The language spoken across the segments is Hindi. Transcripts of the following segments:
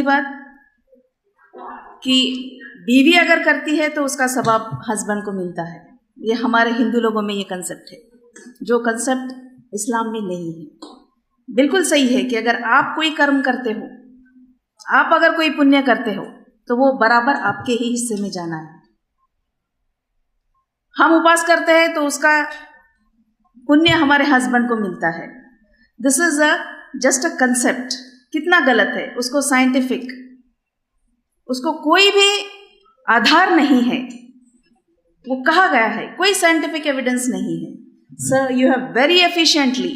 बात कि बीवी अगर करती है तो उसका सवाब हस्बैंड को मिलता है। ये हमारे हिंदू लोगों में ये कंसेप्ट है, जो कंसेप्ट इस्लाम में नहीं है। बिल्कुल सही है कि अगर आप कोई कर्म करते हो, आप अगर कोई पुण्य करते हो, तो वो बराबर आपके ही हिस्से में जाना है। हम उपवास करते हैं तो उसका पुण्य हमारे हस्बैंड को मिलता है। This is just a concept. कितना गलत है, उसको साइंटिफिक, उसको कोई भी आधार नहीं है। वो कहा गया है, कोई साइंटिफिक एविडेंस नहीं है। Sir, you have very efficiently,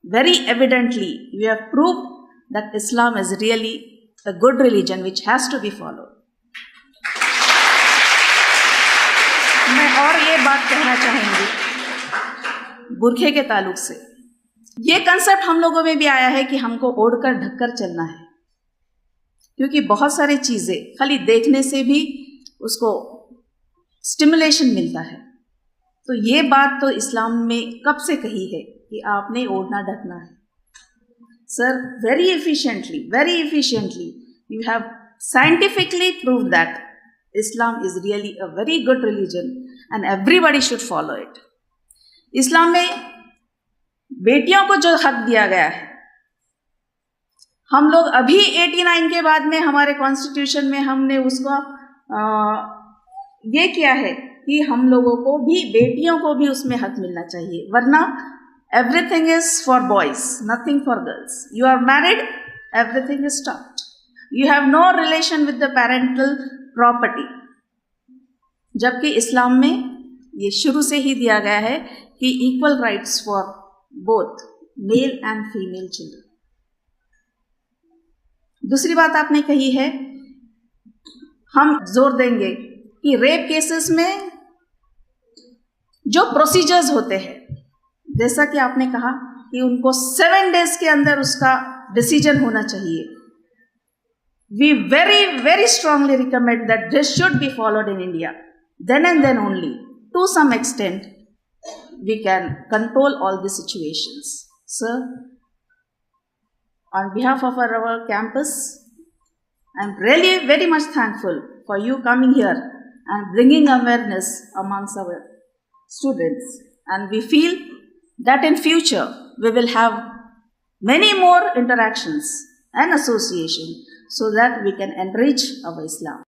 very evidently, you have proved that Islam is really a good religion which has to be followed. मैं और ये बात कहना चाहूँगी बुरखे के ताल्लुक से। ये कंसेप्ट हम लोगों में भी आया है कि हमको ओढ़कर ढककर चलना है, क्योंकि बहुत सारी चीज़ें खाली देखने से भी उसको स्टिमुलेशन मिलता है। तो ये बात तो इस्लाम में कब से कही है कि आपने ओढ़ना ढकना है। Sir, very efficiently you have scientifically prove that Islam is really a very good religion and everybody should follow it. इस्लाम में बेटियों को जो हक दिया गया है, हम लोग अभी 89 के बाद में हमारे कॉन्स्टिट्यूशन में हमने उसको ये किया है कि हम लोगों को भी, बेटियों को भी उसमें हक मिलना चाहिए। वरना everything is for boys, nothing for girls. You are married, everything is stopped. You have no relation with the parental property. जबकि इस्लाम में ये शुरू से ही दिया गया है कि equal rights for both male and female children. दूसरी बात आपने कही है, हम जोर देंगे कि रेप केसेस में जो प्रोसीजर्स होते हैं, जैसा कि आपने कहा कि उनको 7 डेज के अंदर उसका डिसीजन होना चाहिए। We very strongly recommend that this should be followed in India. Then and then only to some extent we can control all the situations. Sir, on behalf of our campus, I am really very much thankful for you coming here and bringing awareness amongst our students, and we feel that in future we will have many more interactions and association so that we can enrich our Islam.